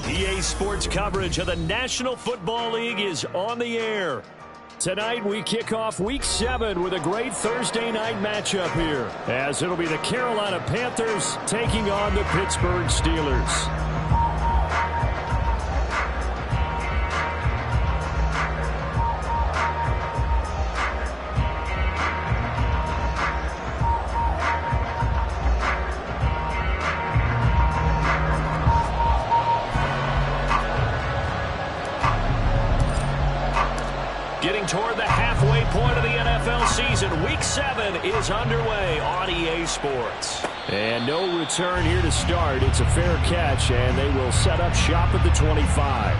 EA Sports coverage of the National Football League is on the air. Tonight we kick off Week 7 with a great Thursday night matchup here, as it'll be the Carolina Panthers taking on the Pittsburgh Steelers. Getting toward the halfway point of the NFL season, Week 7 is underway on EA Sports. And no return here to start. It's a fair catch, and they will set up shop at the 25.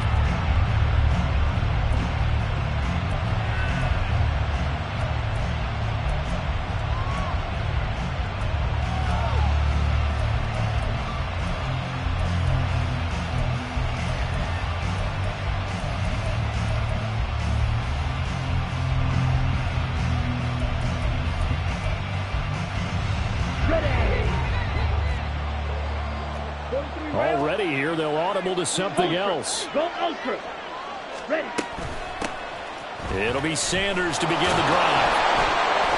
Already here, they'll audible to something else. Go ultra. Ready. It'll be Sanders to begin the drive.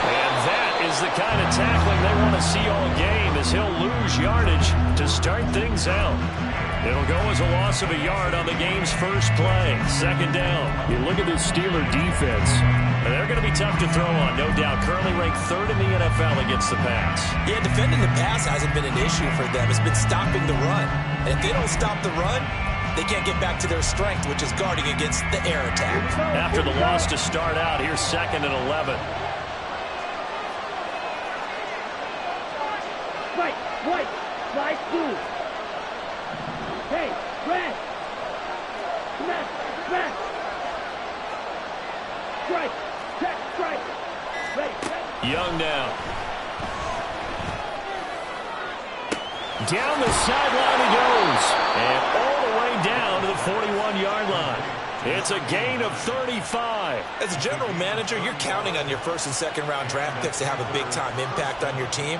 And that is the kind of tackling they want to see all game, as he'll lose yardage to start things out. It'll go as a loss of a yard on the game's first play. Second down. You look at this Steeler defense. They're going to be tough to throw on, no doubt. Currently ranked 3rd in the NFL against the pass. Yeah, defending the pass hasn't been an issue for them. It's been stopping the run. And if they don't stop the run, they can't get back to their strength, which is guarding against the air attack. After the loss to start out, here's 2nd and 11. White, fly blue. Hey, red. Smash. Strike, check, strike. Ready. Young now. Down the sideline he goes. And all the way down to the 41-yard line. It's a gain of 35. As a general manager, you're counting on your 1st and 2nd round draft picks to have a big-time impact on your team.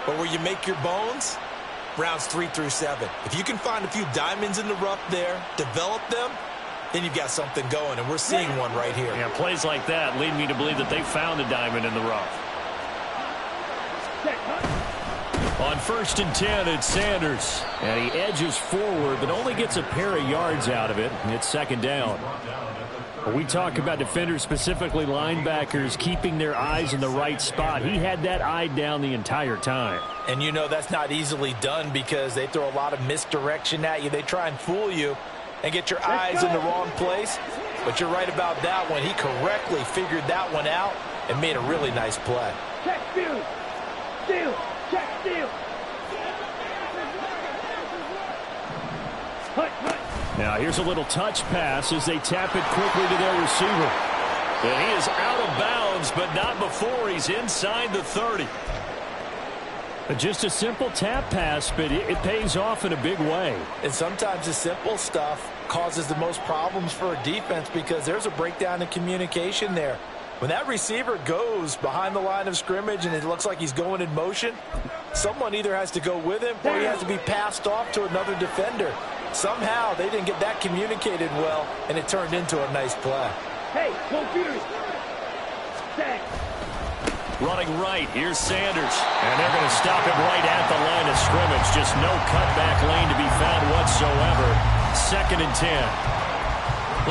But where you make your bones, rounds 3 through 7. If you can find a few diamonds in the rough there, develop them, then you've got something going, and we're seeing one right here. Yeah, plays like that lead me to believe that they found a diamond in the rough. On 1st and 10, it's Sanders. And he edges forward, but only gets a pair of yards out of it. And it's 2nd down. When we talk about defenders, specifically linebackers, keeping their eyes in the right spot, he had that eye down the entire time. And you know that's not easily done because they throw a lot of misdirection at you. They try and fool you and get your eyes in the wrong place. But you're right about that one. He correctly figured that one out and made a really nice play. Check, steal, check, steal. Now here's a little touch pass as they tap it quickly to their receiver. And he is out of bounds, but not before he's inside the 30. Just a simple tap pass, but it pays off in a big way. And sometimes the simple stuff causes the most problems for a defense because there's a breakdown in communication there. When that receiver goes behind the line of scrimmage and it looks like he's going in motion, someone either has to go with him or he has to be passed off to another defender. Somehow they didn't get that communicated well, and it turned into a nice play. Hey, go Fury. Tag. Running right, here's Sanders. And they're going to stop him right at the line of scrimmage. Just no cutback lane to be found whatsoever. 2nd and 10.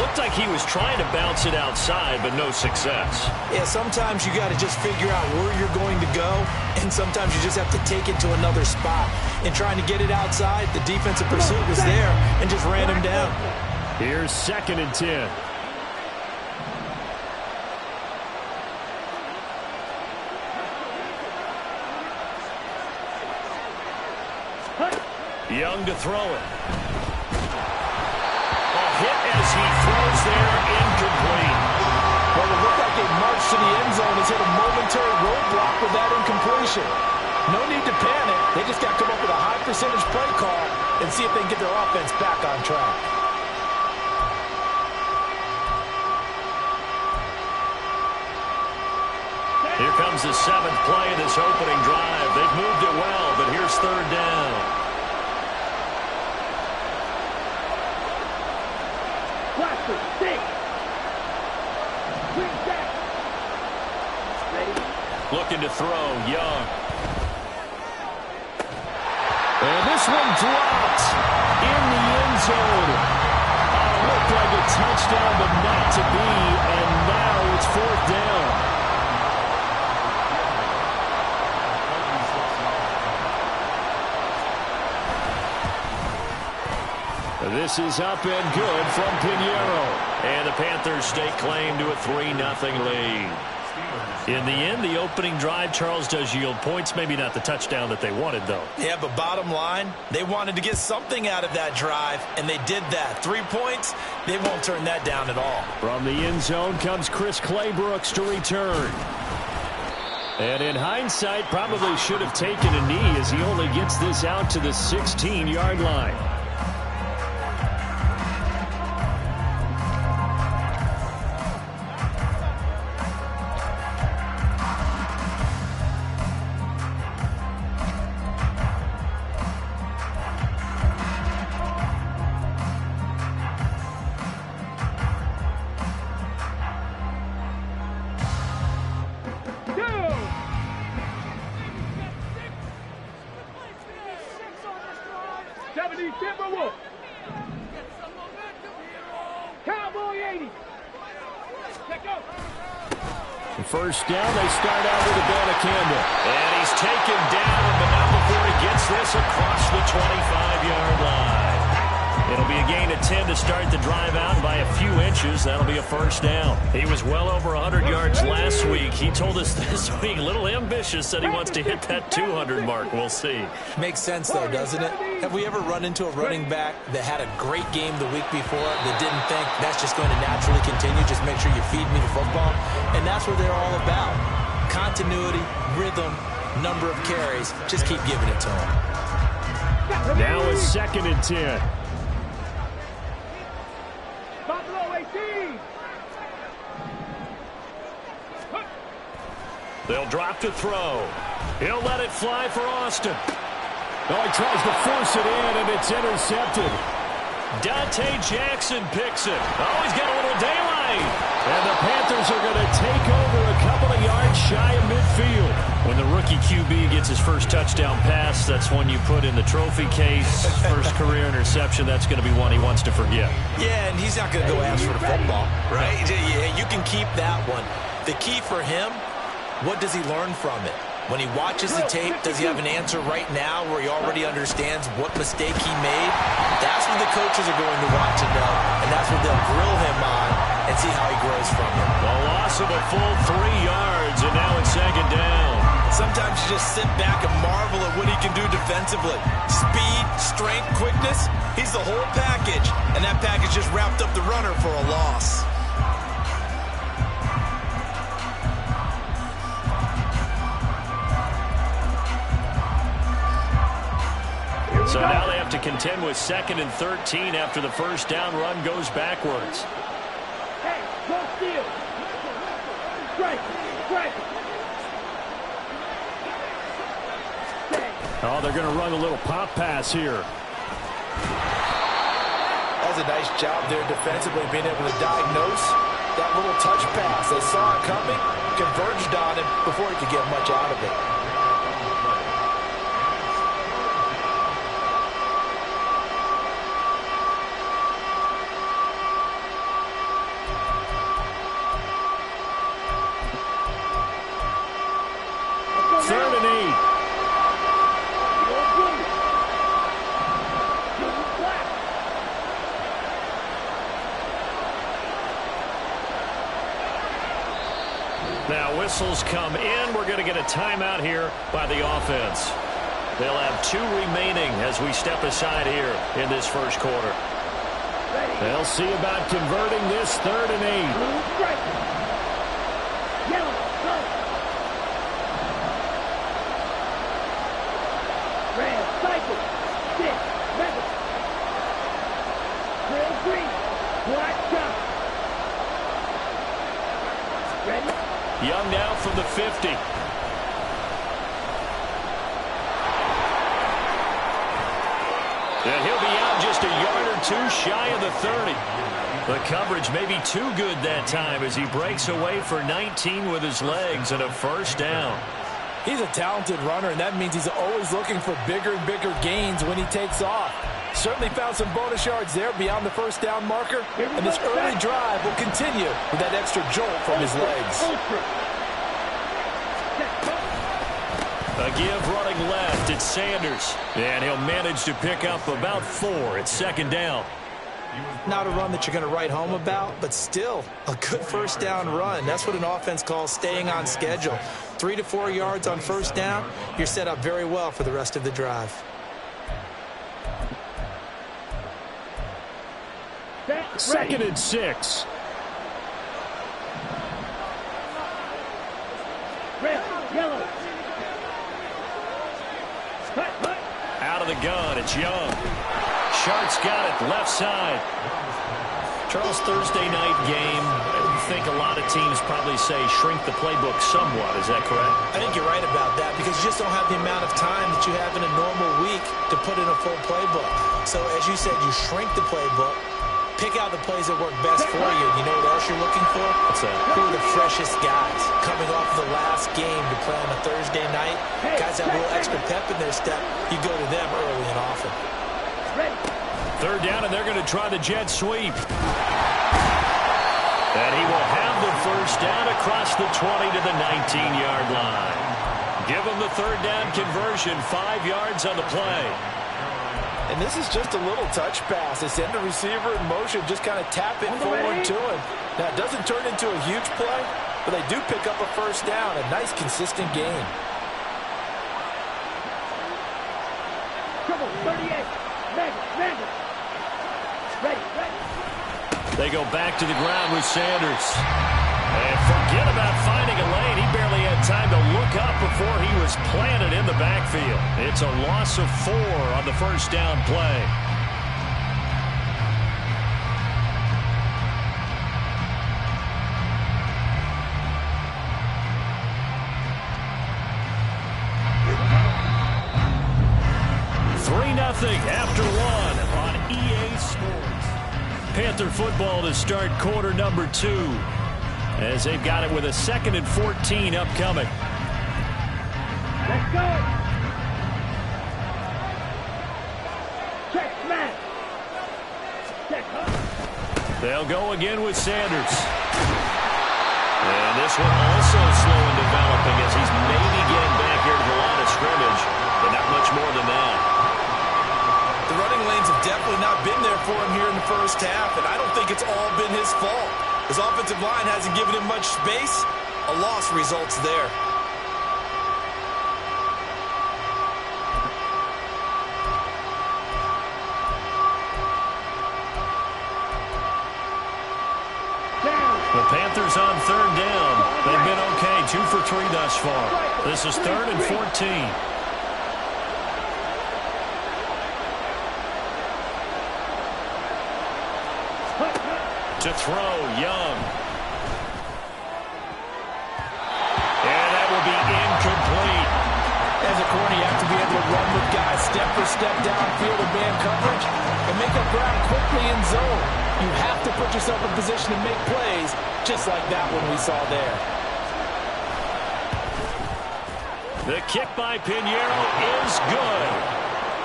Looked like he was trying to bounce it outside, but no success. Yeah, sometimes you got to just figure out where you're going to go, and sometimes you just have to take it to another spot. And trying to get it outside, the defensive pursuit was there and just ran him down. Here's 2nd and 10. Young to throw it. Hit as he throws there, incomplete. Well, it looked like a march to the end zone has hit a momentary roadblock with that incompletion. No need to panic. They just got to come up with a high percentage play call and see if they can get their offense back on track. Here comes the 7th play of this opening drive. They've moved it well, but here's 3rd down. Blaster, six. Swing back. Ready? Looking to throw, Young. And this one dropped in the end zone. Looked like a touchdown, but not to be, and now it's fourth down. This is up and good from Pinheiro. And the Panthers stake claim to a 3-0 lead. In the end, the opening drive, Charles, does yield points. Maybe not the touchdown that they wanted, though. Yeah, but bottom line, they wanted to get something out of that drive, and they did that. 3 points, they won't turn that down at all. From the end zone comes Chris Claybrooks to return. And in hindsight, probably should have taken a knee as he only gets this out to the 16-yard line. First down, they start out with Abana Campbell. And he's taken down, but not before he gets this across the 25-yard line. It'll be a gain of 10 to start the drive out by a few inches. That'll be a first down. He was well over 100 yards last week. He told us this week, a little ambitious, said he wants to hit that 200 mark. We'll see. Makes sense, though, doesn't it? Have we ever run into a running back that had a great game the week before that didn't think that's just going to naturally continue? Just make sure you feed me the football. And that's what they're all about. Continuity, rhythm, number of carries. Just keep giving it to them. Now it's 2nd and 10. They'll drop to throw. He'll let it fly for Austin. Oh, he tries to force it in, and it's intercepted. Dante Jackson picks it. Oh, he's got a little daylight. And the Panthers are going to take over a couple of yards shy of midfield. When the rookie QB gets his first touchdown pass, that's one you put in the trophy case. First career interception, that's going to be one he wants to forget. Yeah, and he's not going to go ask for the football, right? Yeah, you can keep that one. The key for him, what does he learn from it? When he watches the tape, does he have an answer right now where he already understands what mistake he made? That's what the coaches are going to watch and know, and that's what they'll grill him on and see how he grows from it. A loss of a full 3 yards, and now it's 2nd down. Sometimes you just sit back and marvel at what he can do defensively. Speed, strength, quickness, he's the whole package, and that package just wrapped up the runner for a loss. So now they have to contend with 2nd and 13 after the first down run goes backwards. Hey, go steal. Strike, strike. Oh, they're going to run a little pop pass here. That's a nice job there defensively, being able to diagnose that little touch pass. They saw it coming, converged on him before he could get much out of it. Now whistles come in. We're going to get a timeout here by the offense. They'll have 2 remaining as we step aside here in this first quarter. They'll see about converting this 3rd and 8. Yellow, go. Red, cycle. 6, rebel. Grill green. Black jump. Ready? Young now from the 50. And he'll be out down just a yard or two shy of the 30. The coverage may be too good that time as he breaks away for 19 with his legs and a first down. He's a talented runner, and that means he's always looking for bigger and bigger gains when he takes off. Certainly found some bonus yards there beyond the first down marker, and this early drive will continue with that extra jolt from his legs. A give running left, it's Sanders, and he'll manage to pick up about 4 at second down. Not a run that you're going to write home about, but still a good first down run. That's what an offense calls staying on schedule. 3 to 4 yards on first down, you're set up very well for the rest of the drive. Second and 6. Red, yellow. Out of the gun, it's Young. Sharp's got it, left side. Charles, Thursday night game, I think a lot of teams probably say shrink the playbook somewhat. Is that correct? I think you're right about that because you just don't have the amount of time that you have in a normal week to put in a full playbook. So as you said, you shrink the playbook, pick out the plays that work best for you. You know what else you're looking for? What's that? Who are the freshest guys coming off the last game to play on a Thursday night? Guys have a little extra pep in their step. You go to them early and often. Third down, and they're going to try the jet sweep. And he will have the first down across the 20 to the 19-yard line. Give him the third down conversion, 5 yards on the play. And this is just a little touch pass. They send the receiver in motion, just kind of tap it forward to him. Now, it doesn't turn into a huge play, but they do pick up a first down, a nice, consistent gain. Trouble, 38. Madden. Ready. They go back to the ground with Sanders. And forget about finding a lane. He barely had time to look up before he was planted in the backfield. It's a loss of 4 on the first down play. After 1 on EA Sports. Panther football to start quarter number 2 as they've got it with a 2nd and 14 upcoming. Let's go. Check smash. Check up. They'll go again with Sanders. And this one also slow in developing as he's maybe getting back here to the line of scrimmage, but not much more than that. The running lanes have definitely not been there for him here in the first half, and I don't think it's all been his fault. His offensive line hasn't given him much space. A loss results there. The Panthers on third down. They've been okay, 2 for 3 thus far. This is 3rd and 14. To throw, Young. And that will be incomplete. As a corner, you have to be able to run with guys step for step downfield in man coverage and make up ground quickly in zone. You have to put yourself in position to make plays, just like that one we saw there. The kick by Pinheiro is good.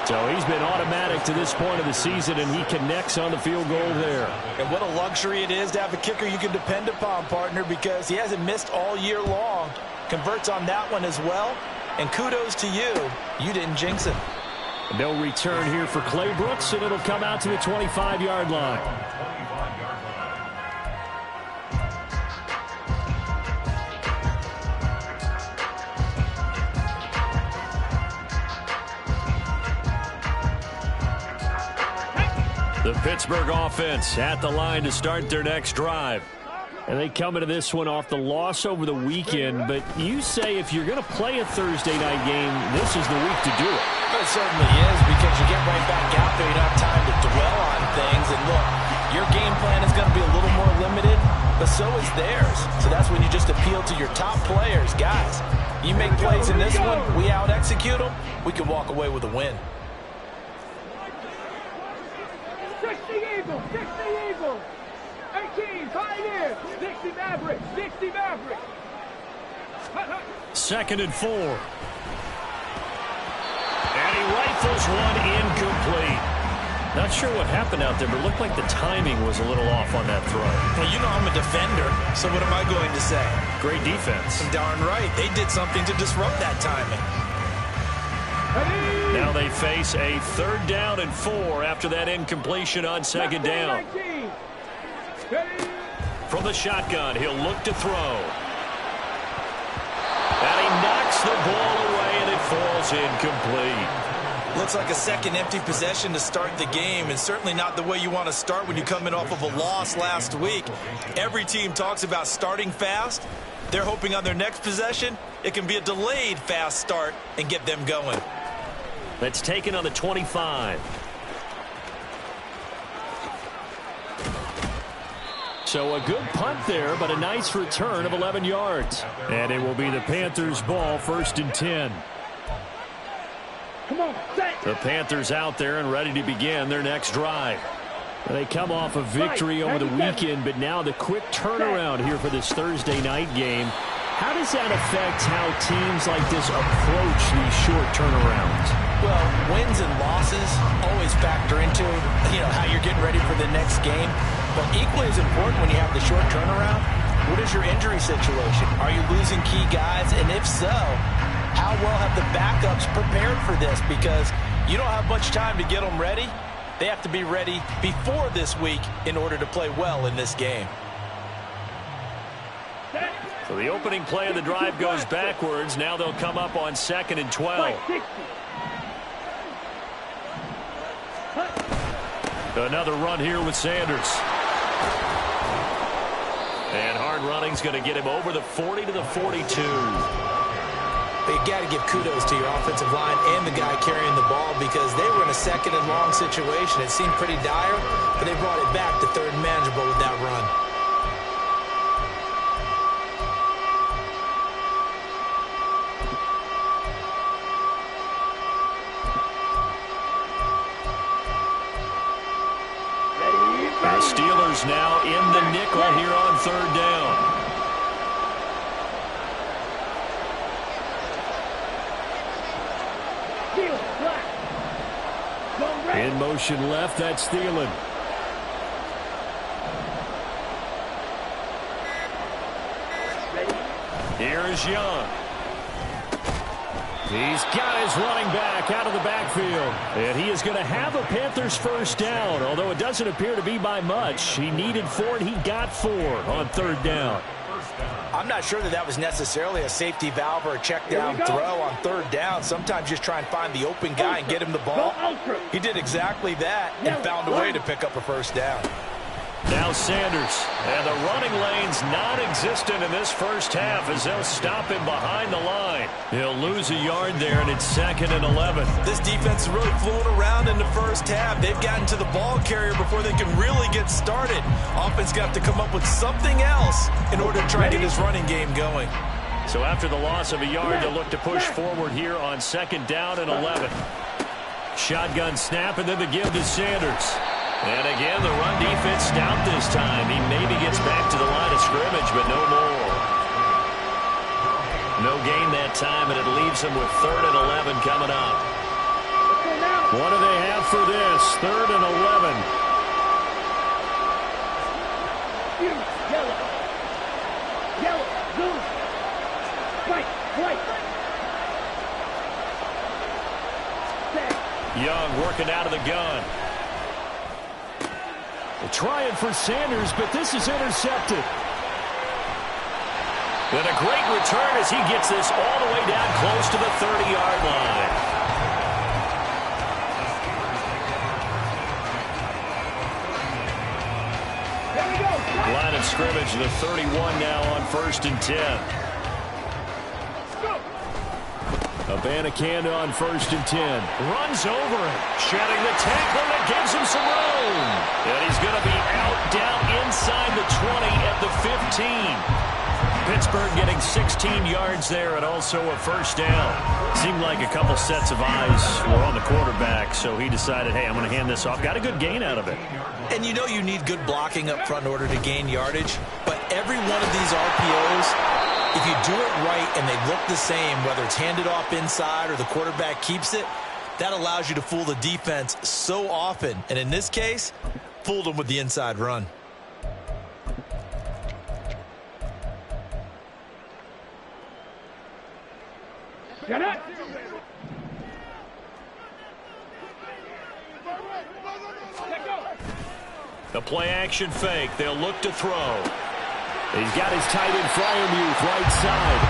So he's been automatic to this point of the season, and he connects on the field goal there. And what a luxury it is to have a kicker you can depend upon, partner, because he hasn't missed all year long. Converts on that one as well. And kudos to you. You didn't jinx it. No return here for Clay Brooks, and it'll come out to the 25-yard line. The Pittsburgh offense at the line to start their next drive. And they come into this one off the loss over the weekend, but you say if you're going to play a Thursday night game, this is the week to do it. It certainly is, because you get right back out there. You don't have time to dwell on things. And look, your game plan is going to be a little more limited, but so is theirs. So that's when you just appeal to your top players. Guys, you make plays in this one, we out-execute them, we can walk away with a win. 60 Eagles, 60 Eagles. 18, Pioneers, 60 Mavericks, 60 Mavericks. 2nd and 4. And he rifles one incomplete. Not sure what happened out there, but it looked like the timing was a little off on that throw. Well, you know I'm a defender, so what am I going to say? Great defense. Darn right. They did something to disrupt that timing. Now they face a 3rd down and 4 after that incompletion on 2nd down. From the shotgun, he'll look to throw. And he knocks the ball away, and it falls incomplete. Looks like a second empty possession to start the game, and certainly not the way you want to start when you're coming off of a loss last week. Every team talks about starting fast. They're hoping on their next possession, it can be a delayed fast start and get them going. That's taken on the 25. So a good punt there, but a nice return of 11 yards. And it will be the Panthers' ball, 1st and 10. Come on, set. The Panthers out there and ready to begin their next drive. They come off a victory over the weekend, but now the quick turnaround here for this Thursday night game. How does that affect how teams like this approach these short turnarounds? Well, wins and losses always factor into, how you're getting ready for the next game. But equally as important when you have the short turnaround, what is your injury situation? Are you losing key guys? And if so, how well have the backups prepared for this? Because you don't have much time to get them ready. They have to be ready before this week in order to play well in this game. So the opening play of the drive goes backwards. Now they'll come up on 2nd and 12. Another run here with Sanders. And hard running's going to get him over the 40 to the 42. But you got to give kudos to your offensive line and the guy carrying the ball, because they were in a 2nd and long situation. It seemed pretty dire, but they brought it back to 3rd and manageable with that run. The Steelers now in the nickel here on 3rd down. In motion left, that's Thielen. Here's Young. He's got his running back out of the backfield. And he is going to have a Panthers 1st down, although it doesn't appear to be by much. He needed 4, and he got 4 on 3rd down. I'm not sure that was necessarily a safety valve or a check down throw on 3rd down. Sometimes just try and find the open guy and get him the ball. He did exactly that and found a way to pick up a 1st down. Now Sanders, and the running lane's non-existent in this 1st half as they'll stop him behind the line. He'll lose a yard there, and it's 2nd and 11. This defense is really flown around in the 1st half. They've gotten to the ball carrier before they can really get started. Offense got to come up with something else in order to try and get his running game going. So after the loss of a yard, they'll look to push forward here on 2nd down and 11. Shotgun snap, and then the give to Sanders. And again, the run defense stout this time. He maybe gets back to the line of scrimmage, but no more. No gain that time, and it leaves him with 3rd and 11 coming up. What do they have for this? 3rd and 11. Yellow, blue, white. Young working out of the gun. Trying for Sanders, but this is intercepted. And a great return as he gets this all the way down close to the 30-yard line. Line of scrimmage, the 31 now on 1st and 10. Abanikanda on 1st and 10. Runs over him. Shedding the tackle that gives him some room. And he's going to be out down inside the 20 at the 15. Pittsburgh getting 16 yards there and also a first down. Seemed like a couple sets of eyes were on the quarterback, so he decided, hey, I'm going to hand this off. Got a good gain out of it. And you know you need good blocking up front in order to gain yardage, but every one of these RPOs, if you do it right and they look the same, whether it's handed off inside or the quarterback keeps it, that allows you to fool the defense so often. And in this case, fooled them with the inside run. Get it! The play-action fake. They'll look to throw. He's got his tight end Fryermuth right side.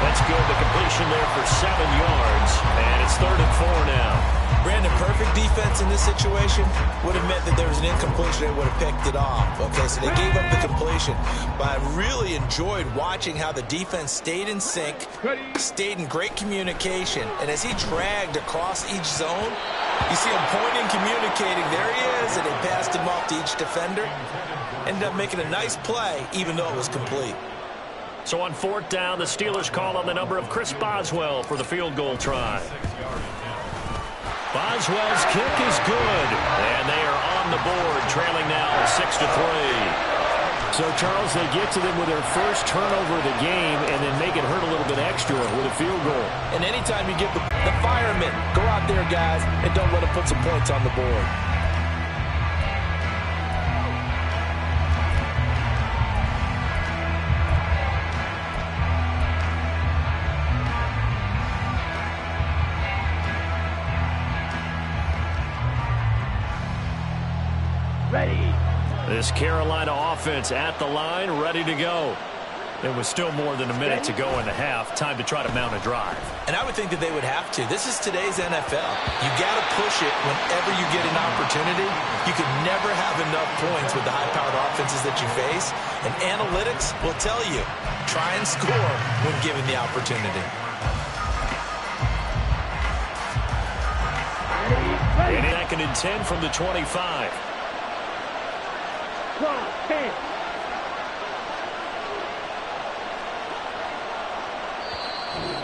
That's good. The completion there for 7 yards. And it's 3rd and 4 now. Brandon, perfect defense in this situation would have meant that there was an incompletion. They would have picked it off. Okay, so they gave up the completion. But I really enjoyed watching how the defense stayed in sync, stayed in great communication. And as he dragged across each zone, you see him pointing, communicating. There he is, and they passed him off to each defender. Ended up making a nice play, even though it was complete. So on 4th down, the Steelers call on the number of Chris Boswell for the field goal try. Boswell's kick is good, and they are on the board, trailing now 6-3. So, Charles, they get to them with their first turnover of the game and then make it hurt a little bit extra with a field goal. And anytime you give the firemen, go out there, guys, and don't let them put some points on the board. This Carolina offense at the line, ready to go. There was still more than a minute to go in the half. Time to try to mount a drive. And I would think that they would have to. This is today's NFL. You got to push it whenever you get an opportunity. You can never have enough points with the high-powered offenses that you face. And analytics will tell you, try and score when given the opportunity. And 2nd and 10 from the 25.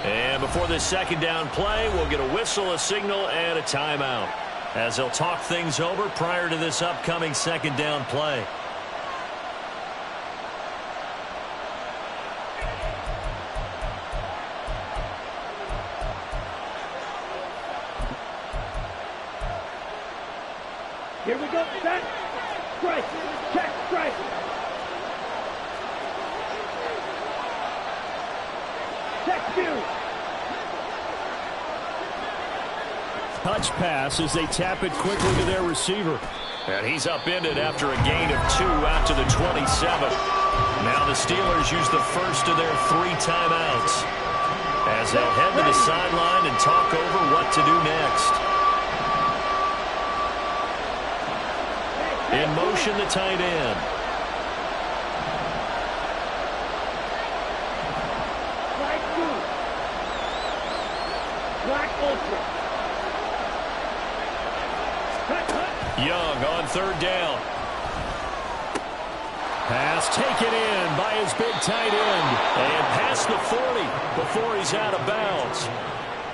And before this 2nd down play, we'll get a whistle, a signal, and a timeout, as they'll talk things over prior to this upcoming 2nd down play. Here we go. Set. Strike. Check. Strike. Check. Two. Touch pass as they tap it quickly to their receiver. And he's upended after a gain of 2 out to the 27. Now the Steelers use the first of their 3 timeouts as they'll head to the sideline and talk over what to do next. In motion, the tight end. Black two. Black ultra. Young on 3rd down. Pass taken in by his big tight end. And past the 40 before he's out of bounds.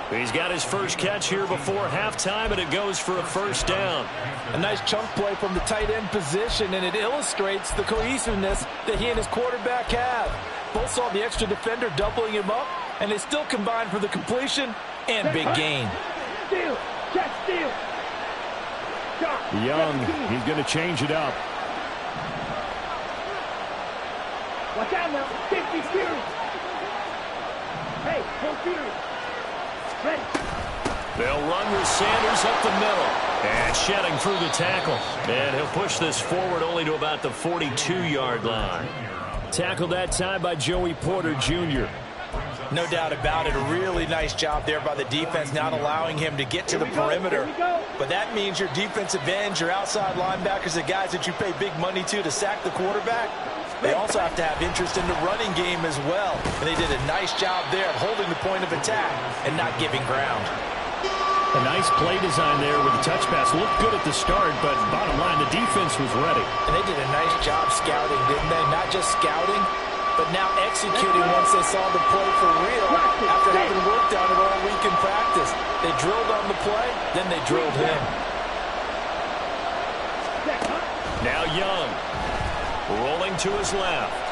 He's got his first catch here before halftime, and it goes for a first down. A nice chunk play from the tight end position, and it illustrates the cohesiveness that he and his quarterback have. Both saw the extra defender doubling him up, and they still combined for the completion and big gain. Steal. Check. Steal. Young, he's going to change it up. Watch out now. 50 series. Hey, hold series. Ready. They'll run with Sanders up the middle. And shedding through the tackle. And he'll push this forward only to about the 42-yard line. Tackled that time by Joey Porter Jr. No doubt about it. A really nice job there by the defense, not allowing him to get to the perimeter. But that means your defensive ends, your outside linebackers, the guys that you pay big money to sack the quarterback, they also have to have interest in the running game as well. And they did a nice job there of holding the point of attack and not giving ground. A nice play design there with the touch pass. Looked good at the start, but bottom line, the defense was ready. And they did a nice job scouting, didn't they? Not just scouting, but now executing once they saw the play for real after having worked on it all week in practice. They drilled on the play, then they drilled him. Now Young, rolling to his left.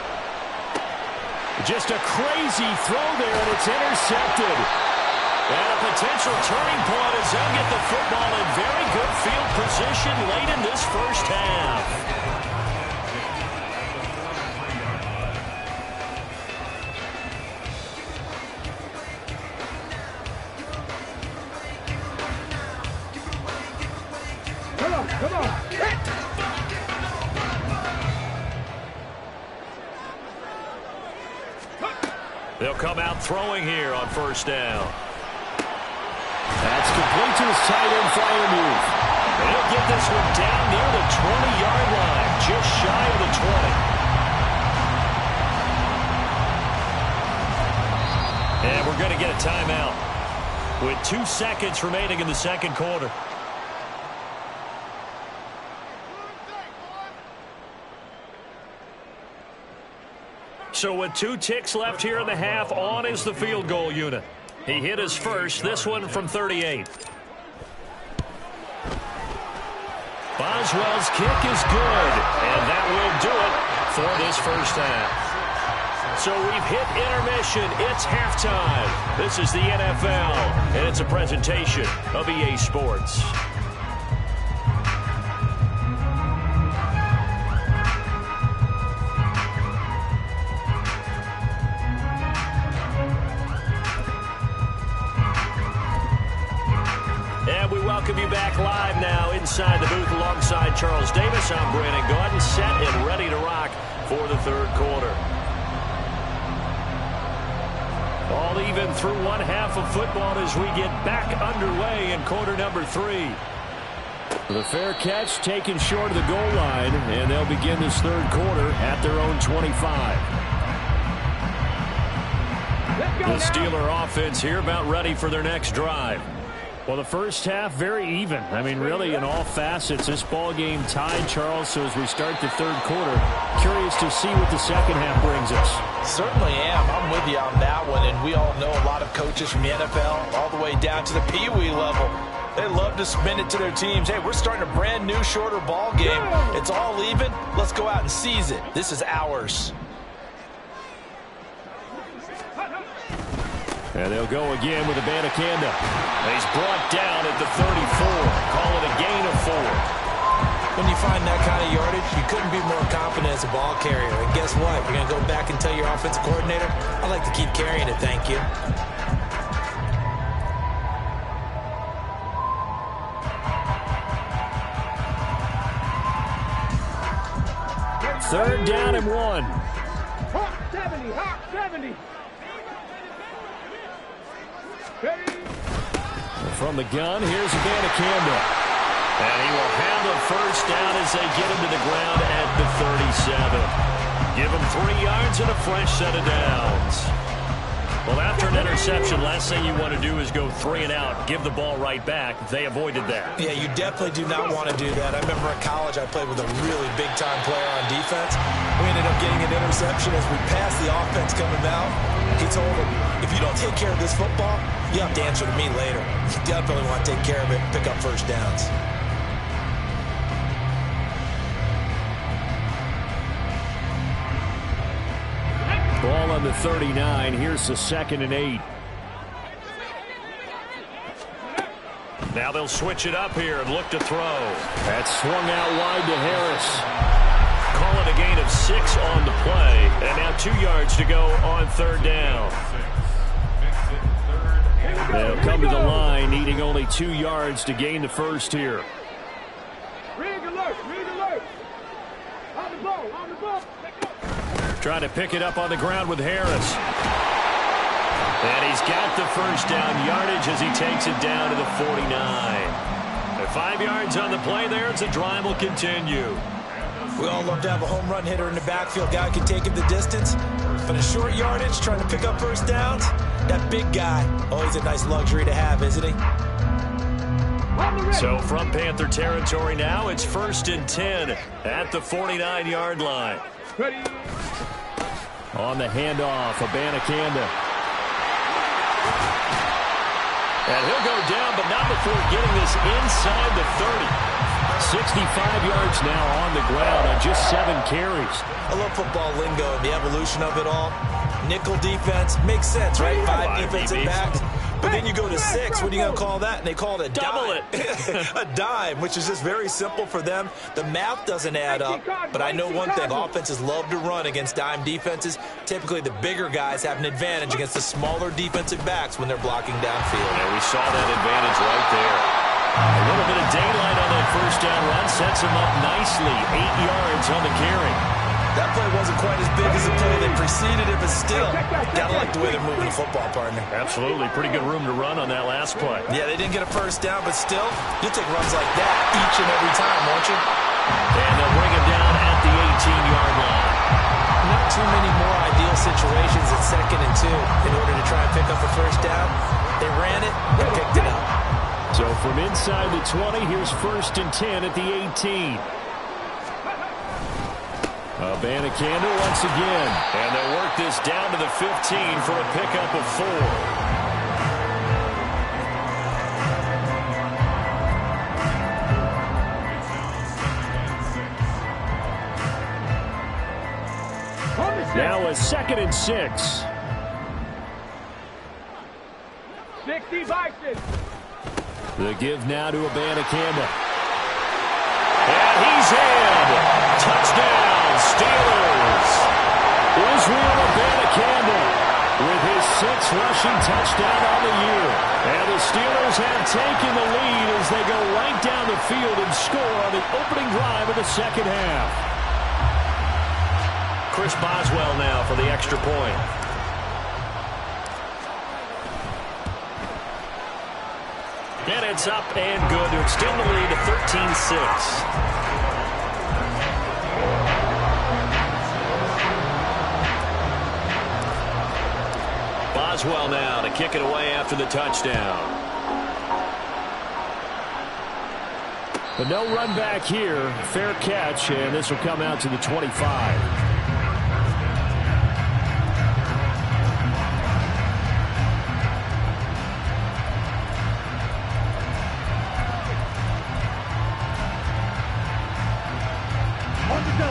Just a crazy throw there, and it's intercepted. And a potential turning point as they'll get the football in very good field position late in this first half. Come on. They'll come out throwing here on first down. That's complete to his tight end flyer move. And he'll get this one down near the 20-yard line, just shy of the 20. And we're going to get a timeout with 2 seconds remaining in the second quarter. So with 2 ticks left here in the half, on is the field goal unit. He hit his first, this one from 38. Boswell's kick is good, and that will do it for this first half. So we've hit intermission. It's halftime. This is the NFL, and it's a presentation of EA Sports. Welcome you back live now inside the booth alongside Charles Davis. I'm Brandon Gordon, set and ready to rock for the third quarter. All even through one half of football as we get back underway in quarter number 3. The fair catch taken short of the goal line, and they'll begin this third quarter at their own 25. The Steeler offense here about ready for their next drive. Well, the first half, very even. I mean, really, in all facets, this ball game tied, Charles. So as we start the third quarter, curious to see what the second half brings us. Certainly am. I'm with you on that one. And we all know a lot of coaches from the NFL all the way down to the Pee Wee level. They love to spin it to their teams. Hey, we're starting a brand new, shorter ball game. It's all even. Let's go out and seize it. This is ours. And they'll go again with Abanikanda. He's brought down at the 34. Call it a gain of 4. When you find that kind of yardage, you couldn't be more confident as a ball carrier. And guess what? You're going to go back and tell your offensive coordinator, I'd like to keep carrying it, thank you. Third down and 1. Hawk 70, Hawk 70. From the gun, here's Abanikanda. And he will have the first down as they get him to the ground at the 37. Give him 3 yards and a fresh set of downs. Well, after an interception, last thing you want to do is go 3 and out, give the ball right back. They avoided that. Yeah, you definitely do not want to do that. I remember in college I played with a really big-time player on defense. We ended up getting an interception as we passed the offense coming out. He told him, if you don't take care of this football, you have to answer to me later. You definitely want to take care of it and pick up first downs. Ball on the 39. Here's the 2nd and 8. Now they'll switch it up here and look to throw. That's swung out wide to Harris. Call it a gain of 6 on the play. And now 2 yards to go on third down. They'll come to the line, needing only 2 yards to gain the first here. Rig alert, rig alert. On the ball, on the ball. Trying to pick it up on the ground with Harris. And he's got the first down yardage as he takes it down to the 49. And 5 yards on the play there as the drive will continue. We all love to have a home run hitter in the backfield. Guy can take him the distance. But a short yardage, trying to pick up first downs, that big guy, always a nice luxury to have, isn't he? So from Panther territory now, it's 1st and 10 at the 49-yard line. Ready. On the handoff, Abanikanda. And he'll go down, but not before getting this inside the 30. 65 yards now on the ground on just 7 carries. I love football lingo and the evolution of it all. Nickel defense makes sense, right? 5 defensive backs. But then you go to 6. What are you going to call that? And they call it a double dime. A dime, which is just very simple for them. The math doesn't add up. But I know one thing. Offenses love to run against dime defenses. Typically, the bigger guys have an advantage against the smaller defensive backs when they're blocking downfield. And we saw that advantage right there. A little bit of daylight on that first down run. Sets him up nicely. 8 yards on the carry. That play wasn't quite as big as the play that preceded it, but still, gotta like the way they're moving the football, partner. Absolutely. Pretty good room to run on that last play. Yeah, they didn't get a first down, but still, you'll take runs like that each and every time, won't you? And they'll bring it down at the 18-yard line. Not too many more ideal situations at 2nd and 2 in order to try and pick up a first down. They ran it and picked it up. So from inside the 20, here's 1st and 10 at the 18. Abanikanda once again. And they'll work this down to the 15 for a pickup of 4. Now a 2nd and 6. 60 Bison. The give now to Abanikanda. And he's in. Touchdown, Steelers. Israel Abanikanda with his 6th rushing touchdown on the year. And the Steelers have taken the lead as they go right down the field and score on the opening drive of the 2nd half. Chris Boswell now for the extra point. And it's up and good to extend the lead to 13-6. Boswell now to kick it away after the touchdown. But no run back here. Fair catch, and this will come out to the 25.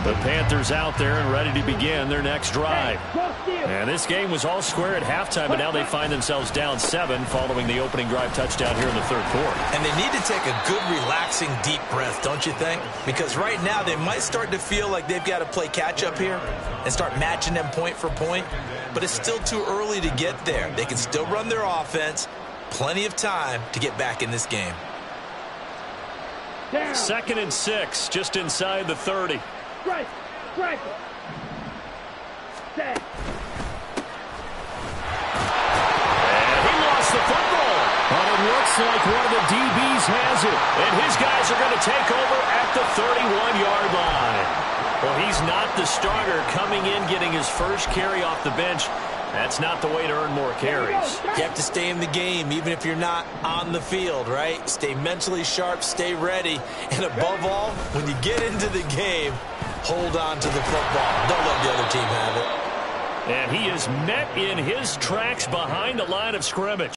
The Panthers out there and ready to begin their next drive. And this game was all square at halftime, but now they find themselves down 7 following the opening drive touchdown here in the 3rd quarter. And they need to take a good, relaxing, deep breath, don't you think? Because right now they might start to feel like they've got to play catch-up here and start matching them point for point. But it's still too early to get there. They can still run their offense. Plenty of time to get back in this game. 2nd and 6, just inside the 30. Strike! Strike! Set! And he lost the football. But it looks like one of the DBs has it. And his guys are going to take over at the 31-yard line. Well, he's not the starter coming in, getting his first carry off the bench. That's not the way to earn more carries. You have to stay in the game, even if you're not on the field, right? Stay mentally sharp, stay ready. And above all, when you get into the game, hold on to the football. Don't let the other team have it. And he is met in his tracks behind the line of scrimmage.